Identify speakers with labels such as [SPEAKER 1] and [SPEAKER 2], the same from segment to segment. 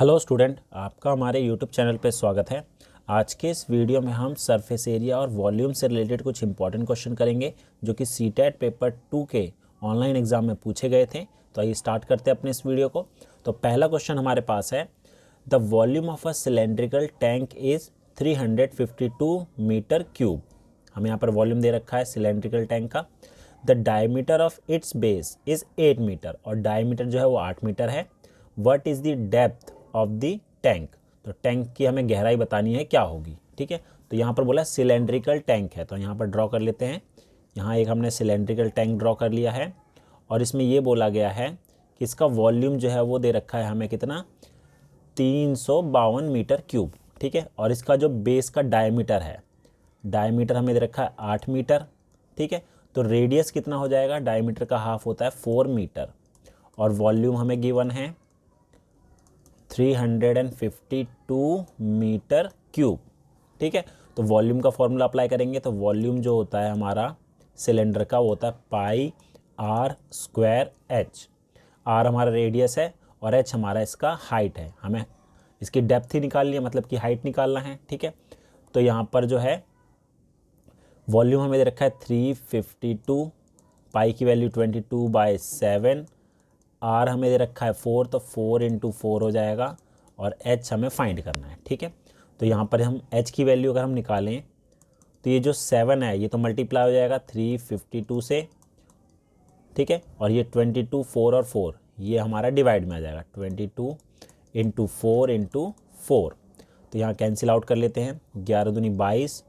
[SPEAKER 1] Hello student, आपका हमारे YouTube channel पे स्वागत है। आज के इस वीडियो में हम सरफेस एरिया और वॉल्यूम से रिलेटेड कुछ इंपॉर्टेंट क्वेश्चन करेंगे जो कि सीटेट पेपर 2 के ऑनलाइन एग्जाम में पूछे गए थे। तो आइए स्टार्ट करते हैं अपने इस वीडियो को। तो पहला क्वेश्चन हमारे पास है, the volume of a cylindrical tank is 352 metre cube. हमें यहाँ पर वॉल्यूम दे रखा है सिलेंड्रिकल टैंक का। The diameter of its base is 8 metre, और डायमीटर जो है वो 8 मीटर है। What is the depth of the tank, तो टैंक की हमें गहराई बतानी है क्या होगी। ठीक है, तो यहाँ पर बोला सिलेंड्रिकल टैंक है, तो यहाँ पर ड्रॉ कर लेते हैं। यहाँ एक हमने सिलेंड्रिकल टैंक ड्रॉ कर लिया है और इसमें ये बोला गया है कि इसका वॉल्यूम जो है वो दे रखा है हमें कितना, 352 मीटर क्यूब। ठीक है, और इसका जो बेस का डायमीटर है, डायमीटर हमें दे रखा है 8 मीटर। ठीक है, तो रेडियस कितना हो जाएगा, डायमीटर का हाफ होता है 4 मीटर, और वॉल्यूम हमें गिवन है 352 मीटर क्यूब। ठीक है, तो वॉल्यूम का फॉर्मूला अप्लाई करेंगे तो वॉल्यूम जो होता है हमारा सिलेंडर का वो होता है पाई आर स्क्वायर एच। आर हमारा रेडियस है और एच हमारा इसका हाइट है। हमें इसकी डेप्थ ही निकालनी है, मतलब कि हाइट निकालना है। ठीक है, तो यहाँ पर जो है वॉल्यूम हमें दे रखा है 352, पाई की वैल्यू 22/7, आर हमें दे रखा है 4, तो 4 × 4 हो जाएगा, और एच हमें फाइंड करना है। ठीक है, तो यहाँ पर हम एच की वैल्यू अगर हम निकालें तो ये जो 7 है ये तो मल्टीप्लाई हो जाएगा 352 से। ठीक है, और ये 22, 4 और 4 ये हमारा डिवाइड में आ जाएगा, 22 × 4 × 4, तो यहाँ कैंसिल आउट कर लेते हैं। 11 दूनी 22,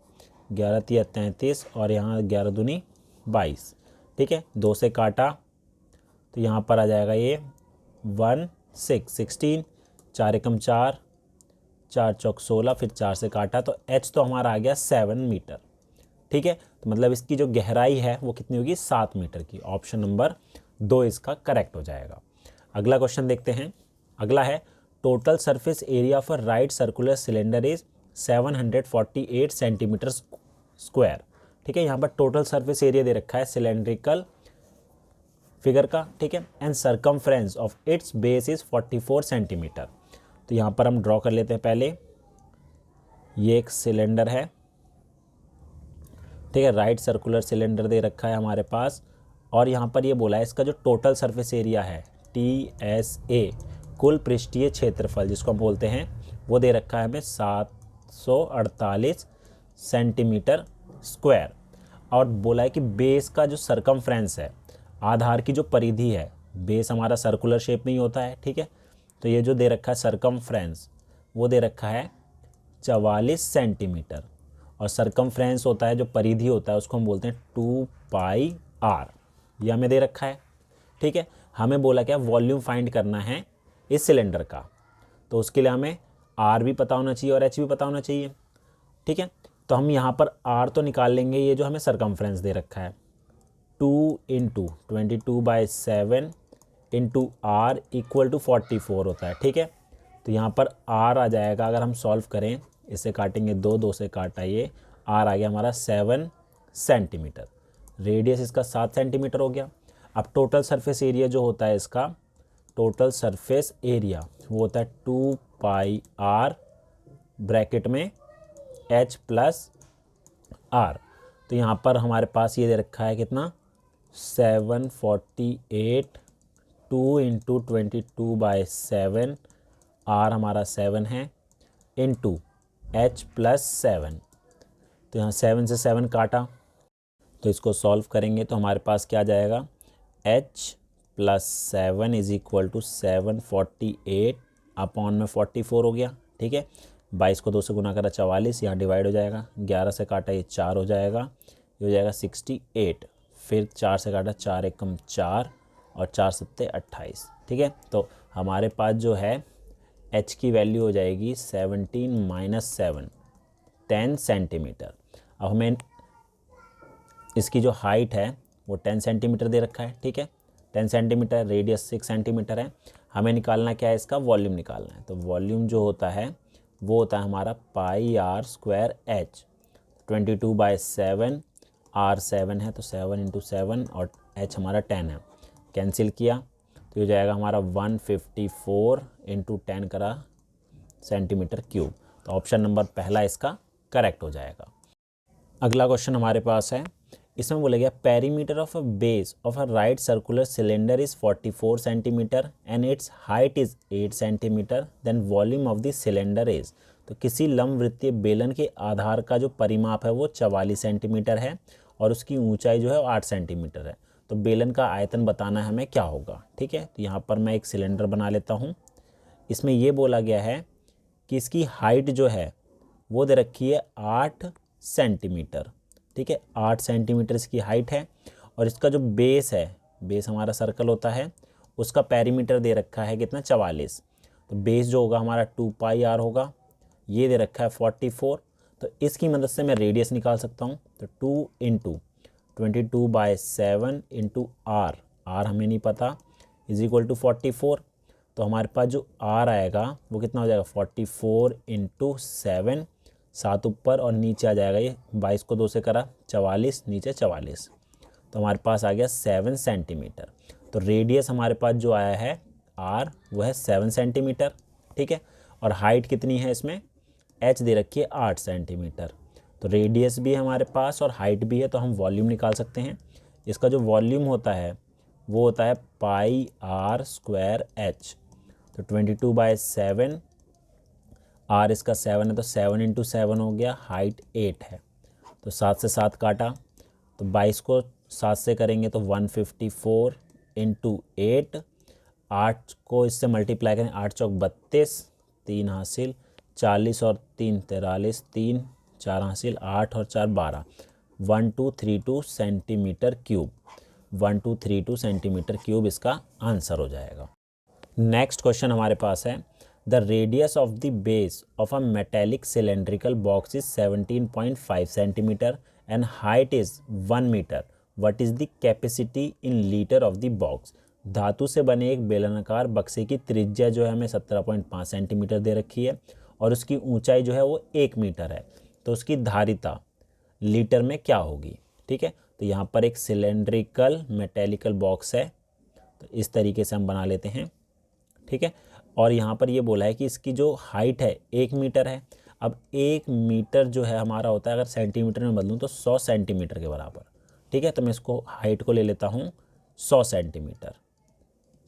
[SPEAKER 1] 11 तिया 33, और यहाँ 11 दूनी 22। ठीक है, 2 से काटा तो यहाँ पर आ जाएगा ये 16, 4 एकम 4, 4 चौक 16, फिर 4 से काटा तो एच तो हमारा आ गया 7 मीटर। ठीक है, तो मतलब इसकी जो गहराई है वो कितनी होगी, 7 मीटर की। ऑप्शन नंबर 2 इसका करेक्ट हो जाएगा। अगला क्वेश्चन देखते हैं। अगला है, total surface area for right circular cylinder is 748 centimetre square. ठीक है, यहाँ पर टोटल सरफेस एरिया दे रखा है सिलेंड्रिकल फिगर का। ठीक है, and circumference of its base is 44 centimetre. तो यहाँ पर हम ड्रॉ कर लेते हैं। पहले ये एक सिलेंडर है। ठीक है, राइट सर्कुलर सिलेंडर दे रखा है हमारे पास, और यहाँ पर ये बोला है इसका जो टोटल सरफेस एरिया है TSA, कुल पृष्ठीय क्षेत्रफल जिसको हम बोलते हैं, वो दे रखा है हमें 748 सेंटीमीटर स्क्वायर। और बोला है कि बेस का जो सरकमफ्रेंस है, आधार की जो परिधि है, बेस हमारा सर्कुलर शेप में ही होता है। ठीक है, तो ये जो दे रखा है सरकमफ्रेंस वो दे रखा है 44 सेंटीमीटर, और सरकमफ्रेंस होता है जो परिधि होता है उसको हम बोलते हैं 2πr, ये हमें दे रखा है। ठीक है, हमें बोला क्या, वॉल्यूम फाइंड करना है इस सिलेंडर का, तो उसके लिए हमें आर भी पता होना चाहिए और एच भी पता होना चाहिए। ठीक है, तो हम यहाँ पर आर तो निकाल लेंगे, ये जो हमें सरकमफ्रेंस दे रखा है 2 × 22/7 × r = 44 होता है। ठीक है, तो यहाँ पर r आ जाएगा, अगर हम सॉल्व करें, इसे काटेंगे 2 से काटा, ये r आ गया हमारा 7 सेंटीमीटर। रेडियस इसका 7 सेंटीमीटर हो गया। अब टोटल सरफेस एरिया जो होता है इसका, टोटल सरफेस एरिया वो होता है 2πr ब्रैकेट में h + r। तो यहाँ पर हमारे पास ये दे रखा है कितना, 748, 2 × 22/7, r हमारा 7 है, इंटू h + 7। तो यहाँ 7 से 7 काटा, तो इसको सॉल्व करेंगे तो हमारे पास क्या आ जाएगा, h + 7 = 748 अपॉन में 44 हो गया। ठीक है, 22 को 2 से गुना करा 44, यहाँ डिवाइड हो जाएगा, 11 से काटा ये 4 हो जाएगा, ये हो जाएगा 68, फिर 4 से काटा 4 एकम 4, और 4 सत्ते 28। ठीक है, तो हमारे पास जो है h की वैल्यू हो जाएगी 17 - 7, 10 सेंटीमीटर। अब हमें इसकी जो हाइट है वो 10 सेंटीमीटर दे रखा है। ठीक है, 10 सेंटीमीटर, रेडियस 6 सेंटीमीटर है। हमें निकालना क्या है, इसका वॉल्यूम निकालना है। तो वॉल्यूम जो होता है वो होता है हमारा πr स्क्वायर h, 22/7, r 7 है तो 7 × 7, और h हमारा 10 है, कैंसिल किया तो ये जाएगा हमारा 154 × 10 करा सेंटीमीटर क्यूब। तो ऑप्शन नंबर पहला इसका करेक्ट हो जाएगा। अगला क्वेश्चन हमारे पास है, इसमें बोला गया perimeter of a base of a right circular cylinder is 44 centimetre and its height is 8 centimetre, then volume of the cylinder is. तो किसी लंबवृत्तीय बेलन के आधार का जो परिमाप है वो 44 सेंटीमीटर है और उसकी ऊंचाई जो है वो 8 सेंटीमीटर है। तो बेलन का आयतन बताना है हमें क्या होगा। ठीक है, तो यहाँ पर मैं एक सिलेंडर बना लेता हूँ। इसमें ये बोला गया है कि इसकी हाइट जो है वो दे रखी है 8 सेंटीमीटर। ठीक है, 8 सेंटीमीटर इसकी हाइट है और इसका जो बेस है, बेस हमारा सर्कल होता है, उसका पेरीमीटर दे रखा है कितना, 44। तो बेस जो होगा हमारा 2πr होगा, ये दे रखा है 44। तो इसकी मदद से मैं रेडियस निकाल सकता हूँ। तो 2 इंटू 22/7 इंटू आर हमें नहीं पता, इज इक्वल टू 44। तो हमारे पास जो आर आएगा वो कितना हो जाएगा, 44 इंटू 7, 7 ऊपर और नीचे आ जाएगा, ये 22 को 2 से करा 44, नीचे 44। तो हमारे पास आ गया 7 सेंटीमीटर। तो रेडियस हमारे पास जो आया है आर वो है 7 सेंटीमीटर। ठीक है, और हाइट कितनी है इसमें, एच दे रखी है 8 सेंटीमीटर। तो रेडियस भी है हमारे पास और हाइट भी है, तो हम वॉल्यूम निकाल सकते हैं। इसका जो वॉल्यूम होता है वो होता है πr²h। तो 22/7, आर इसका 7 है तो 7 इंटू 7 हो गया, हाइट 8 है तो 7 से 7 काटा, तो 22 को 7 से करेंगे तो 154 इंटू 8, 8 को इससे मल्टीप्लाई करें, 8 चौक 32, 3 हासिल, 40 और 3 43, 3 4 हासिल, 8 और 4 12, 1232 सेंटीमीटर क्यूब। 1232 सेंटीमीटर क्यूब इसका आंसर हो जाएगा। नेक्स्ट क्वेश्चन हमारे पास है, the radius of the base of a metallic cylindrical box is 17.5 centimetre and height is 1 metre, what is the capacity in litre of the box. धातु से बने एक बेलनाकार बक्से की त्रिज्या जो है हमें 17.5 सेंटीमीटर दे रखी है और उसकी ऊंचाई जो है वो 1 मीटर है, तो उसकी धारिता लीटर में क्या होगी। ठीक है, तो यहाँ पर एक सिलेंड्रिकल मेटेलिकल बॉक्स है, तो इस तरीके से हम बना लेते हैं। ठीक है, और यहाँ पर ये बोला है कि इसकी जो हाइट है 1 मीटर है। अब 1 मीटर जो है हमारा होता है, अगर सेंटीमीटर में बदलूँ तो 100 सेंटीमीटर के बराबर। ठीक है, तो मैं इसको हाइट को ले लेता हूँ 100 सेंटीमीटर।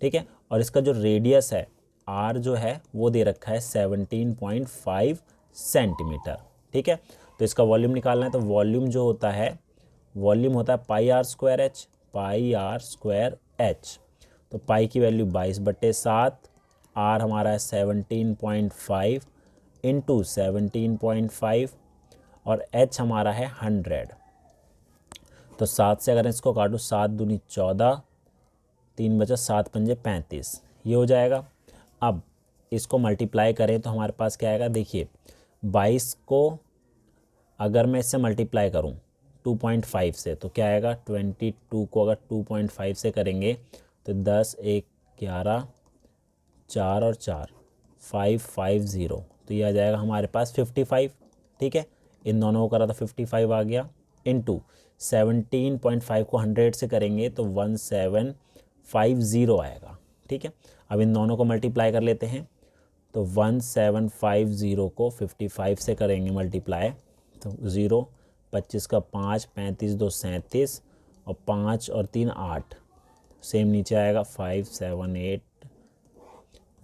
[SPEAKER 1] ठीक है, और इसका जो रेडियस है आर जो है वो दे रखा है 17.5 सेंटीमीटर। ठीक है, तो इसका वॉल्यूम निकालना है, तो वॉल्यूम जो होता है, वॉल्यूम होता है πr²h, πr²h। तो पाई की वैल्यू 22/7, आर हमारा है 17.5 इंटू 17.5 और एच हमारा है 100। तो 7 से अगर इसको काटूँ, 7 दूनी 14, 3 बचा 7 पंजे 35, ये हो जाएगा। अब इसको मल्टीप्लाई करें तो हमारे पास क्या आएगा, देखिए 22 को अगर मैं इससे मल्टीप्लाई करूं 2.5 से तो क्या आएगा, 22 को अगर 2.5 से करेंगे तो 10 1 11, 4 और 4 550, तो ये आ जाएगा हमारे पास 55। ठीक है, इन दोनों को करा तो 55 आ गया, इंटू 17.5 को 100 से करेंगे तो 1750 आएगा। ठीक है, अब इन दोनों को मल्टीप्लाई कर लेते हैं, तो 1750 को 55 से करेंगे मल्टीप्लाई, तो 0 25 का 5, 35 2 37 और 5 और 3 8, सेम नीचे आएगा 5 7 8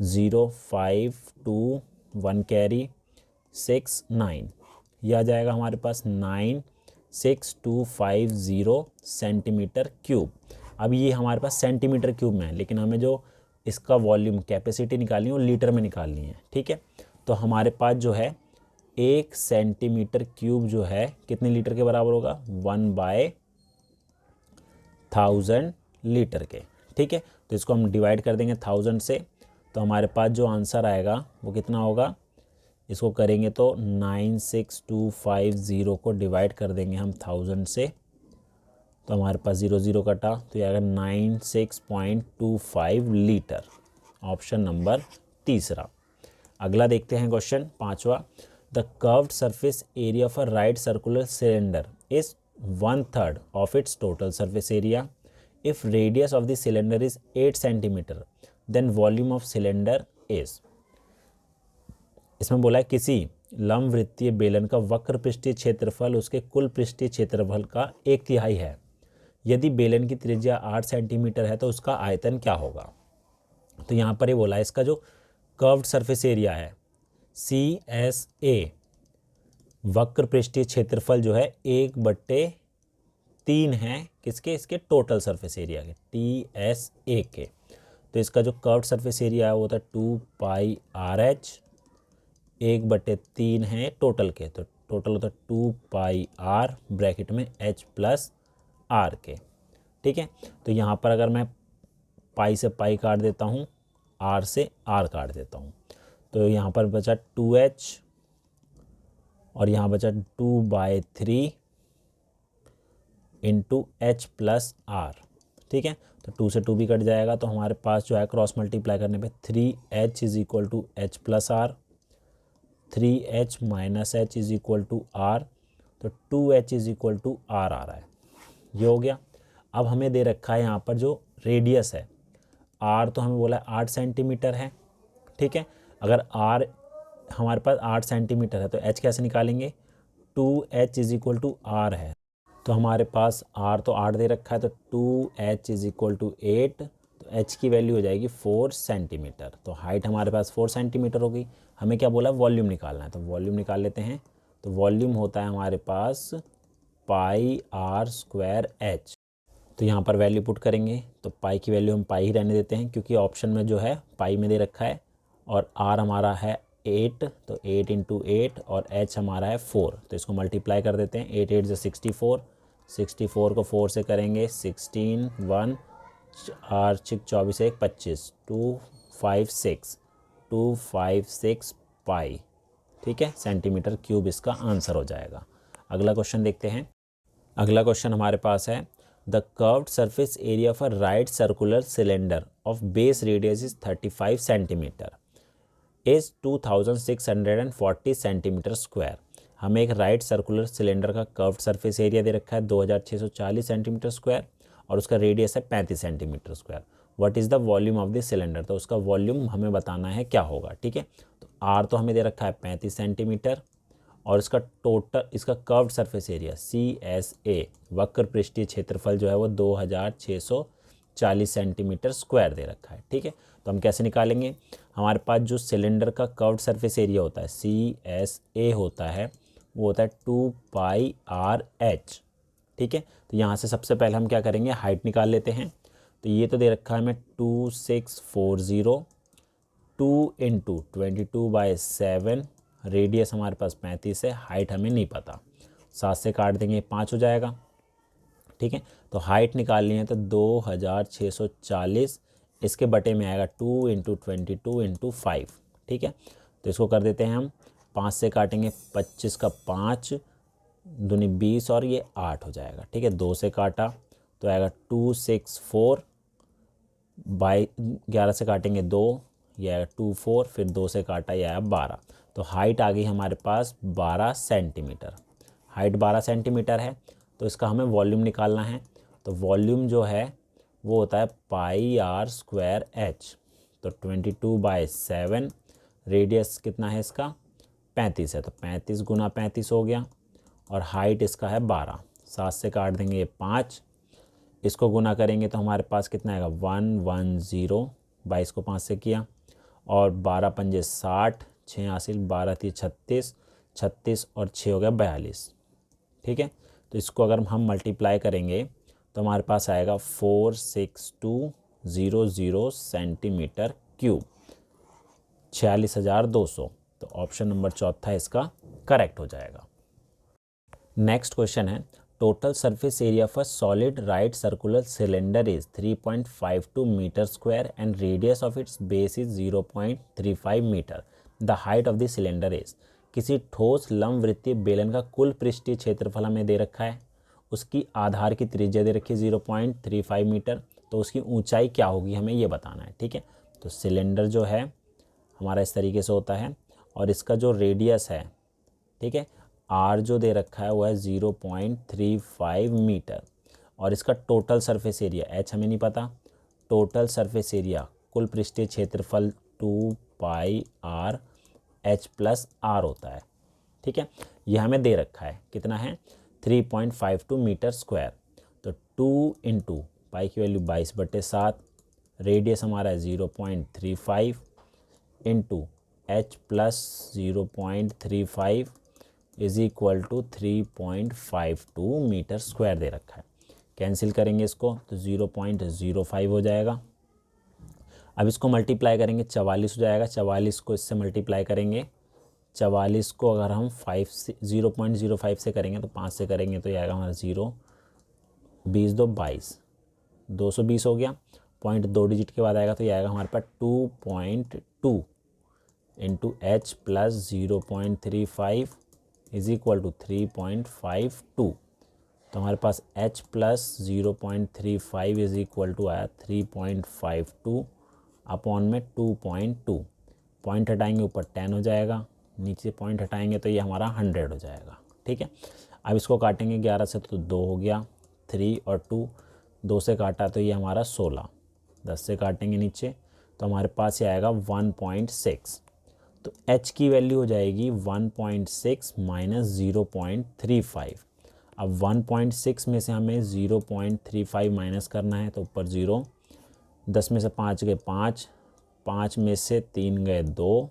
[SPEAKER 1] 0 5 2 1 कैरी 6 9, यह आ जाएगा हमारे पास 96250 सेंटीमीटर क्यूब। अब ये हमारे पास सेंटीमीटर क्यूब में है, लेकिन हमें जो इसका वॉल्यूम कैपेसिटी निकालनी है वो लीटर में निकालनी है। ठीक है, तो हमारे पास जो है 1 सेंटीमीटर क्यूब जो है कितने लीटर के बराबर होगा, 1/1000 लीटर के। ठीक है, तो इसको हम डिवाइड कर देंगे 1000 से, तो हमारे पास जो आंसर आएगा वो कितना होगा, इसको करेंगे तो 96250 को डिवाइड कर देंगे हम 1000 से, तो हमारे पास 0 0 कटा, तो ये आएगा 96.25 लीटर। ऑप्शन नंबर तीसरा। अगला देखते हैं क्वेश्चन 5वां, the curved surface area of a right circular cylinder is 1/3 of its total surface area. If radius of the cylinder is 8 centimetre, then volume of cylinder is. इसमें बोला है किसी लंबवृत्तीय बेलन का वक्र पृष्ठीय क्षेत्रफल उसके कुल पृष्ठीय क्षेत्रफल का 1/3 है। यदि बेलन की त्रिज्या 8 सेंटीमीटर है तो उसका आयतन क्या होगा। तो यहाँ पर ये बोला है इसका जो कर्व्ड सरफेस एरिया है CSA, वक्र पृष्ठीय क्षेत्रफल जो है 1/3 है किसके, इसके टोटल सरफेस एरिया के TSA के। तो इसका जो कर्व्ड सरफेस एरिया है वो होता है 2πRH, 1/3 है टोटल के, तो टोटल होता है 2πR ब्रैकेट में H प्लस R के। ठीक है, तो यहाँ पर अगर मैं पाई से पाई काट देता हूँ, R से R काट देता हूँ, तो यहाँ पर बचा 2H और यहाँ बचा 2/3 इंटू H प्लस R। ठीक है, तो 2 से 2 भी कट जाएगा, तो हमारे पास जो है क्रॉस मल्टीप्लाई करने पे 3H is equal to H plus R, 3H minus H is equal to R, तो 2H is equal to R आ रहा है। ये हो गया। अब हमें दे रखा है यहाँ पर जो रेडियस है R, तो हमें बोला है 8 सेंटीमीटर है। ठीक है, अगर R हमारे पास 8 सेंटीमीटर है तो H कैसे निकालेंगे, 2H is equal to R है, तो हमारे पास R तो 8 दे रखा है, तो 2H इज इक्वल टू 8, तो H की वैल्यू हो जाएगी 4 सेंटीमीटर। तो हाइट हमारे पास 4 सेंटीमीटर होगी। हमें क्या बोला, वॉल्यूम निकालना है, तो वॉल्यूम निकाल लेते हैं। तो वॉल्यूम होता है हमारे पास πr²H। तो यहाँ पर वैल्यू पुट करेंगे, तो पाई की वैल्यू हम पाई ही रहने देते हैं क्योंकि ऑप्शन में जो है पाई में दे रखा है, और R हमारा है 8, तो 8 इंटू 8 और H हमारा है 4, तो इसको मल्टीप्लाई कर देते हैं। 8 8 से 64, 64 को 4 से करेंगे 16, 1 R 6 24 1 25, 256 पाई। ठीक है, सेंटीमीटर क्यूब इसका आंसर हो जाएगा। अगला क्वेश्चन देखते हैं। अगला क्वेश्चन हमारे पास है the curved surface area of a right circular cylinder of base radius is 35 centimetre is 2640 centimetre square. हमें एक राइट सर्कुलर सिलेंडर का कर्व्ड सरफेस एरिया दे रखा है 2640 सेंटीमीटर स्क्वायर और उसका रेडियस है 35 centimetre square. What is the volume of the cylinder, तो उसका वॉल्यूम हमें बताना है क्या होगा। ठीक है, तो R तो हमें दे रखा है 35 सेंटीमीटर और इसका टोटल, इसका कर्व्ड सरफेस एरिया CSA, वक्र पृष्ठीय क्षेत्रफल जो है वो 2640 सेंटीमीटर स्क्वायर दे रखा है। ठीक है, तो हम कैसे निकालेंगे, हमारे पास जो सिलेंडर का कर्व्ड सरफेस एरिया होता है CSA होता है, वो होता है 2πRH। ठीक है, तो यहाँ से सबसे पहले हम क्या करेंगे, हाइट निकाल लेते हैं। तो ये तो दे रखा है हमें 2640, 2 इंटू 22/7, रेडियस हमारे पास 35 है, हाइट हमें नहीं पता, 7 से काट देंगे 5 हो जाएगा। ठीक है, तो हाइट निकालनी है तो 2640, इसके बटे में आएगा 2 इंटू 22 इंटू 5। ठीक है, तो इसको कर देते हैं हम, 5 से काटेंगे 25 का 5 दूनी 20 और ये 8 हो जाएगा। ठीक है, 2 से काटा तो आएगा 264, 11 से काटेंगे 2, ये आएगा 24, फिर 2 से काटा ये आया 12। तो हाइट आ गई हमारे पास 12 सेंटीमीटर। हाइट 12 सेंटीमीटर है, तो इसका हमें वॉल्यूम निकालना है। तो वॉल्यूम जो है वो होता है πr²H, तो 22/7, रेडियस कितना है इसका 35 है, तो 35 गुना 35 हो गया, और हाइट इसका है 12, 7 से काट देंगे ये 5, इसको गुना करेंगे तो हमारे पास कितना आएगा 110, 22 को 5 से किया, और 12 पंजे 60, 6 हासिल, 12 3 36, 36 और 6 हो गया 42। ठीक है, तो इसको अगर हम मल्टीप्लाई करेंगे तो हमारे पास आएगा 46200 सेंटीमीटर क्यूब, 46,200। तो ऑप्शन नंबर चौथा इसका करेक्ट हो जाएगा। नेक्स्ट क्वेश्चन है total surface area for solid right circular cylinder is 3.52 metre square and radius of its base is 0.35 metre. The height of the cylinder is. किसी ठोस लंबवृत्तीय बेलन का कुल पृष्ठीय क्षेत्रफल हमें दे रखा है, उसकी आधार की त्रिज्या दे रखी है 0.35 मीटर, तो उसकी ऊंचाई क्या होगी हमें ये बताना है। ठीक है, तो सिलेंडर जो है हमारा इस तरीके से होता है और इसका जो रेडियस है, ठीक है, R जो दे रखा है वो है 0.35 मीटर, और इसका टोटल सरफेस एरिया H हमें नहीं पता, टोटल सरफेस एरिया कुल पृष्ठीय क्षेत्रफल 2πR एच प्लस आर होता है, ठीक है। ये हमें दे रखा है, कितना है 3.52 मीटर स्क्वायर। तो 2 इंटू पाई की वैल्यू 22/7, रेडियस हमारा है 0.35 into H plus 0.35 is equal to 3.52 metre square दे रखा है। कैंसिल करेंगे इसको तो 0.05 हो जाएगा। अब इसको मल्टीप्लाई करेंगे 44 हो जाएगा, 44 को इससे मल्टीप्लाई करेंगे, 44 को अगर हम 5 से 0.05 से करेंगे तो 5 से करेंगे तो ये आएगा हमारा 0, 20 2 22, 220 हो गया। पॉइंट 2 डिजिट के बाद आएगा तो ये आएगा हमारे पास 2.2 into H plus 0.35 is equal to 3.52। तो हमारे पास h plus 0.35 is equal to आया 3.52 अपॉन में 2.2। पॉइंट हटाएंगे ऊपर 10 हो जाएगा, नीचे पॉइंट हटाएंगे तो ये हमारा 100 हो जाएगा, ठीक है। अब इसको काटेंगे 11 से तो 2 हो गया, 3 और 2, 2 से काटा तो ये हमारा 16, 10 से काटेंगे नीचे तो हमारे पास ये आएगा 1.6। तो h की वैल्यू हो जाएगी 1.6 माइनस 0.35। अब 1.6 में से हमें 0.35 माइनस करना है तो ऊपर 0, 10 में से 5 गए 5, 5 में से 3 गए 2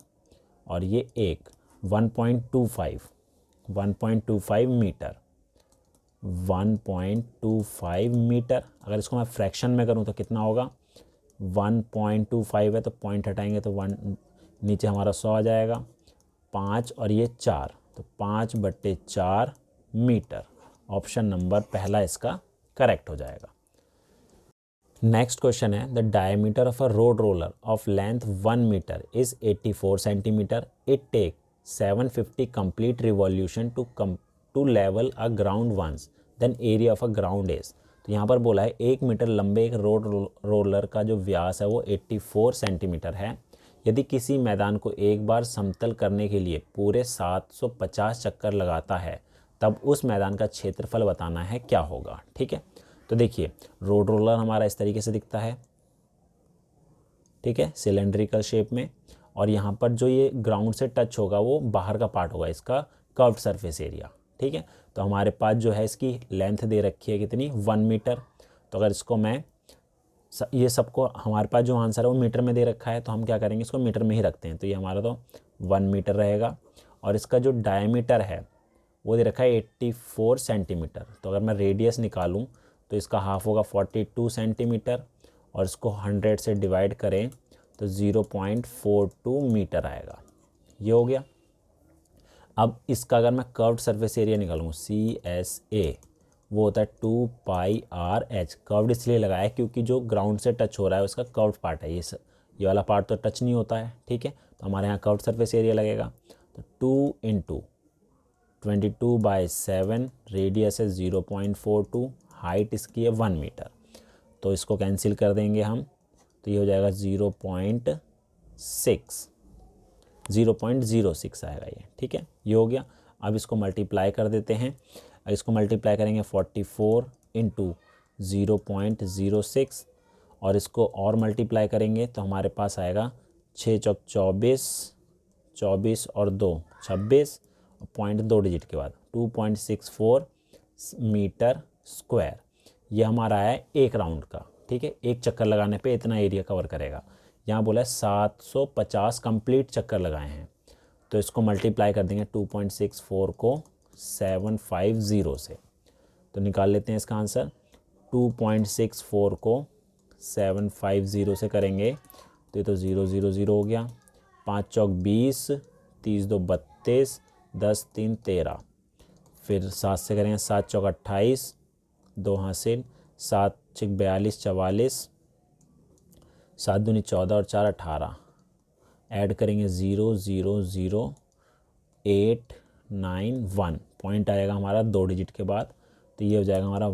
[SPEAKER 1] और ये 1, 1.25 मीटर, 1.25 मीटर। अगर इसको मैं फ्रैक्शन में करूँ तो कितना होगा, 1.25 है तो पॉइंट हटाएंगे तो 1 नीचे हमारा 100 आ जाएगा, 5 और ये 4 तो 5/4 मीटर। ऑप्शन नंबर पहला इसका करेक्ट हो जाएगा। नेक्स्ट क्वेश्चन है the diameter of a road roller of length 1 metre is 84 centimetre. It take 750 complete revolution to level a ground once, then area of a ground is. तो यहाँ पर बोला है 1 मीटर लंबे एक रोड रोलर का जो व्यास है वो 84 सेंटीमीटर है। यदि किसी मैदान को एक बार समतल करने के लिए पूरे 750 चक्कर लगाता है तब उस मैदान का क्षेत्रफल बताना है, क्या होगा, ठीक है। तो देखिए रोड रोलर हमारा इस तरीके से दिखता है, ठीक है, सिलेंड्रिकल शेप में, और यहाँ पर जो ये ग्राउंड से टच होगा वो बाहर का पार्ट होगा, इसका कर्व्ड सरफेस एरिया, ठीक है। तो हमारे पास जो है इसकी लेंथ दे रखी है कितनी, 1 मीटर। तो अगर इसको मैं ये सबको हमारे पास जो आंसर है वो मीटर में दे रखा है तो हम क्या करेंगे, इसको मीटर में ही रखते हैं। तो ये हमारा तो 1 मीटर रहेगा और इसका जो डायमीटर है वो दे रखा है 84 सेंटीमीटर। तो अगर मैं रेडियस निकालूं तो इसका हाफ होगा 42 सेंटीमीटर और इसको 100 से डिवाइड करें तो 0.42 मीटर आएगा। ये हो गया। अब इसका अगर मैं कर्व्ड सरफेस एरिया निकालूँ CSA वो होता है 2πRh। कर्व्ड इसलिए लगाया है क्योंकि जो ग्राउंड से टच हो रहा है उसका कर्व्ड पार्ट है, ये वाला पार्ट तो टच नहीं होता है, ठीक है। तो हमारे यहाँ कर्व्ड सरफेस एरिया लगेगा तो 2 इंटू 22/7, रेडियस है 0.42, हाइट इसकी है 1 मीटर। तो इसको कैंसिल कर देंगे हम तो ये हो जाएगा 0.06 आएगा ये, ठीक है। ये हो गया। अब इसको मल्टीप्लाई कर देते हैं। इसको मल्टीप्लाई करेंगे 44 इंटू 0.06 और इसको और मल्टीप्लाई करेंगे तो हमारे पास आएगा 6 चौक 24, 24 और 2 26, पॉइंट 2 डिजिट के बाद 2.64 मीटर स्क्वायर। ये हमारा है एक राउंड का, ठीक है, एक चक्कर लगाने पे इतना एरिया कवर करेगा। यहाँ बोला है 750 कंप्लीट चक्कर लगाए हैं तो इसको मल्टीप्लाई कर देंगे 2.64 को 750 से, तो निकाल लेते हैं इसका आंसर। 2.64 को 750 से करेंगे तो ये तो 000 हो गया। 5 चौक 20, 30 2 32, 10 3 13, फिर 7 से करेंगे 7 चौक 28, 2 हासिल, 7 6 42 44, 7 दूनी 14 और 4 18, ऐड करेंगे 0000891, पॉइंट आएगा हमारा 2 डिजिट के बाद तो ये हो जाएगा हमारा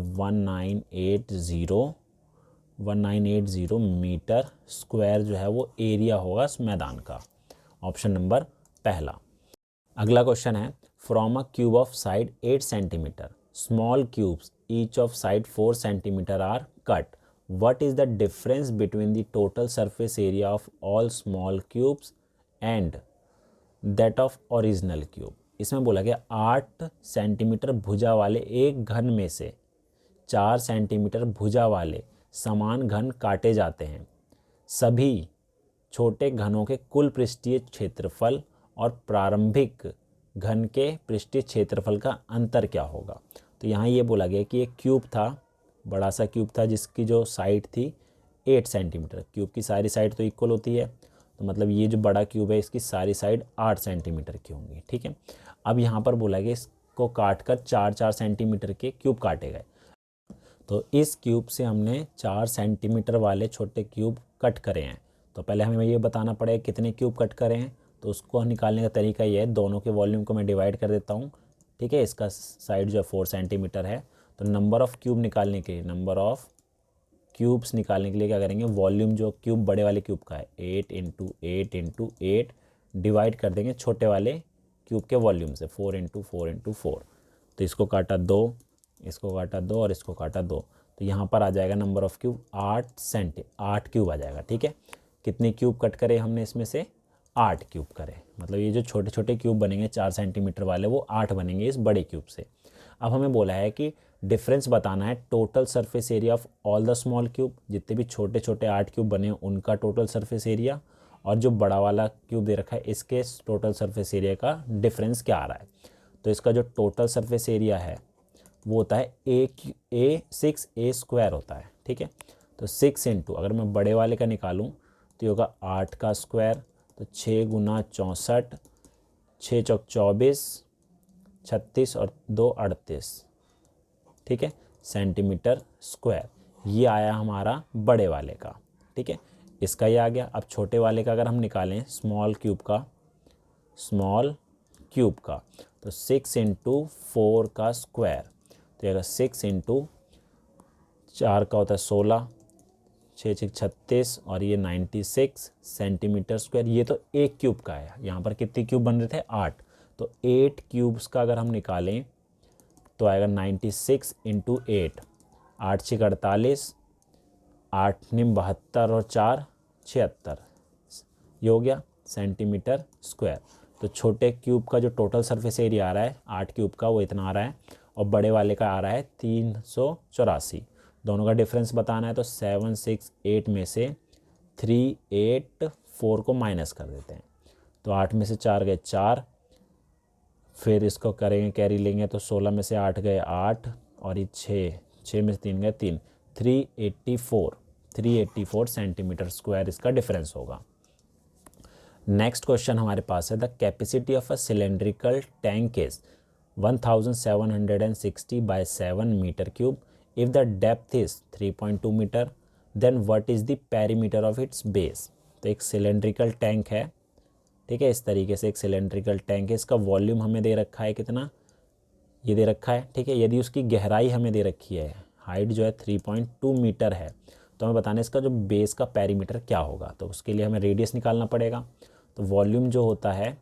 [SPEAKER 1] 1980 मीटर स्क्वायर जो है वो एरिया होगा इस मैदान का। ऑप्शन नंबर पहला। अगला क्वेश्चन है from a cube of side 8 centimetre, small cubes each of side 4 centimetre are cut, what is the difference between the total surface area of all small cubes and that of original cube. इसमें बोला गया 8 centimetre भुजा वाले एक घन में से 4 centimetre भुजा वाले समान घन काटे जाते हैं। सभी छोटे घनों के कुल पृष्ठीय क्षेत्रफल और प्रारंभिक घन के पृष्ठीय क्षेत्रफल का अंतर क्या होगा। तो यहाँ ये बोला गया कि एक क्यूब था, बड़ा सा क्यूब था जिसकी जो साइड थी 8 सेंटीमीटर। क्यूब की सारी साइड तो इक्वल होती है, तो मतलब ये जो बड़ा क्यूब है इसकी सारी साइड 8 सेंटीमीटर की होंगी। ठीक है, अब यहाँ पर बोला गया इसको काट कर 4-4 सेंटीमीटर के क्यूब काटे गए। तो इस क्यूब से हमने 4 सेंटीमीटर वाले छोटे क्यूब कट करे हैं। तो पहले हमें ये बताना पड़ेगा कितने क्यूब कट करे हैं। तो उसको निकालने का तरीका ये है, दोनों के वॉल्यूम को मैं डिवाइड कर देता हूँ। ठीक है, इसका साइड जो है 4 सेंटीमीटर है। तो नंबर ऑफ़ क्यूब निकालने के लिए, नंबर ऑफ़ क्यूब्स निकालने के लिए क्या करेंगे, वॉल्यूम जो क्यूब बड़े वाले क्यूब का है 8 × 8 × 8 डिवाइड कर देंगे छोटे वाले क्यूब के वॉल्यूम से 4 × 4 × 4। तो इसको काटा 2, इसको काटा 2 और इसको काटा 2। तो यहाँ पर आ जाएगा नंबर ऑफ़ क्यूब 8 क्यूब आ जाएगा। ठीक है, कितने क्यूब कट करे हमने इसमें से, 8 क्यूब करे। मतलब ये जो छोटे छोटे क्यूब बनेंगे 4 सेंटीमीटर वाले वो 8 बनेंगे इस बड़े क्यूब से। अब हमें बोला है कि डिफरेंस बताना है total surface area of all the small cube. जितने भी छोटे छोटे 8 क्यूब बने हैं उनका टोटल सरफेस एरिया, और जो बड़ा वाला क्यूब दे रखा है इसके टोटल सरफेस एरिया का डिफरेंस क्या आ रहा है। तो इसका जो टोटल सरफेस एरिया है वो होता है A6A² होता है। ठीक है, तो 6 × अगर मैं बड़े वाले का निकालूं तो ये होगा 8 का स्क्वायर, तो 6 × 64, 6 × 24, 36 और 2 38। ठीक है, सेंटीमीटर स्क्वायर। ये आया हमारा बड़े वाले का। ठीक है, इसका ये आ गया। अब छोटे वाले का अगर हम निकालें स्मॉल क्यूब का, तो 6 × 4 का स्क्वायर, तो अगर 6 × 4 का होता है 16, 6 × 36 और ये 96 सेंटीमीटर स्क्वायर। ये तो एक क्यूब का है। यहाँ पर कितने क्यूब बन रहे थे, 8। तो 8 क्यूब्स का अगर हम निकालें तो आएगा 96 × 8, 8 × 48, 8 × 72 और 4 = 76। ये हो गया सेंटीमीटर स्क्वायर। तो छोटे क्यूब का जो टोटल सरफेस एरिया आ रहा है 8 क्यूब का वो इतना आ रहा है, और बड़े वाले का आ रहा है 384। दोनों का डिफरेंस बताना है, तो 768 में से 384 को माइनस कर देते हैं। तो 8 में से 4 गए 4, फिर इसको करेंगे कैरी लेंगे तो 16 में से 8 गए 8, और ये 6 में से 3 गए 3, 384 सेंटीमीटर स्क्वायर इसका डिफरेंस होगा। नेक्स्ट क्वेश्चन हमारे पास है, the capacity of a cylindrical tank is 1760 by 7 metre cube. If the depth is 3.2 metre, then what is the perimeter of its base. तो एक सिलेंड्रिकल टैंक है। ठीक है, इस तरीके से एक सिलेंड्रिकल टैंक है। इसका वॉल्यूम हमें दे रखा है कितना, ये दे रखा है। ठीक है, यदि उसकी गहराई हमें दे रखी है, हाइट जो है 3.2 मीटर है, तो हमें बताना है इसका जो बेस का पेरीमीटर क्या होगा। तो उसके लिए हमें रेडियस निकालना पड़ेगा। तो वॉल्यूम जो होता है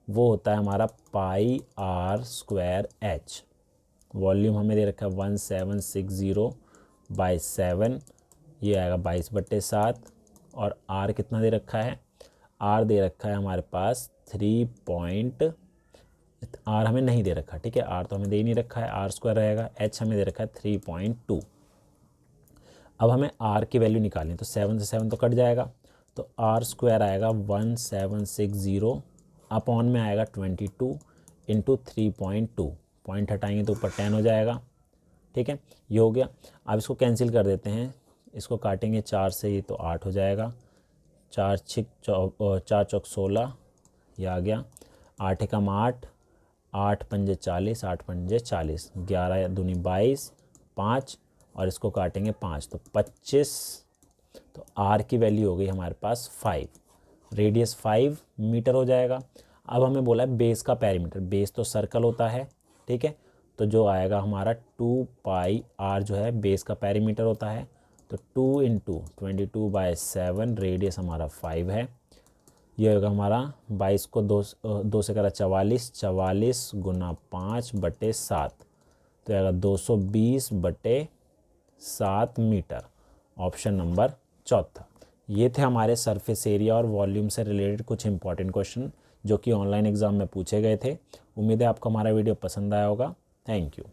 [SPEAKER 1] वो होता है हमारा πr²h। वॉल्यूम हमें दे रखा है 1760/7, ये आएगा 22/7। और आर कितना दे रखा है, आर दे रखा है हमारे पास 3 आर हमें नहीं दे रखा। ठीक है, आर तो हमें दे ही नहीं रखा है, r² रहेगा। h हमें दे रखा है 3.2। अब हमें r की वैल्यू निकालनी, तो 7 से 7 तो कट जाएगा, तो r² आएगा 1760 अपॉन में आएगा 22 × 3.2। पॉइंट हटाएंगे तो ऊपर 10 हो जाएगा। ठीक है, ये हो गया। अब इसको कैंसिल कर देते हैं, इसको काटेंगे 4 से, ये तो 8 हो जाएगा। 4 चौक 16, ये आ गया। 8 एकम 8, 8 पंजे 40, 8 पंजे 40, 11 दूनी 22, 5 और इसको काटेंगे 5 तो 25। तो आर की वैल्यू हो गई हमारे पास 5, रेडियस 5 मीटर हो जाएगा। अब हमें बोला है बेस का पेरीमीटर, बेस तो सर्कल होता है। ठीक है, तो जो आएगा हमारा 2πr जो है बेस का पेरीमीटर होता है। तो 2 × 22/7, रेडियस हमारा 5 है। ये होगा हमारा 22 को 2 से करा 44, 44 × 5/7, तो आएगा 220/7 मीटर। ऑप्शन नंबर चौथा। ये थे हमारे सरफेस एरिया और वॉल्यूम से रिलेटेड कुछ इंपॉर्टेंट क्वेश्चन जो कि ऑनलाइन एग्ज़ाम में पूछे गए थे। उम्मीद है आपको हमारा वीडियो पसंद आया होगा। Thank you.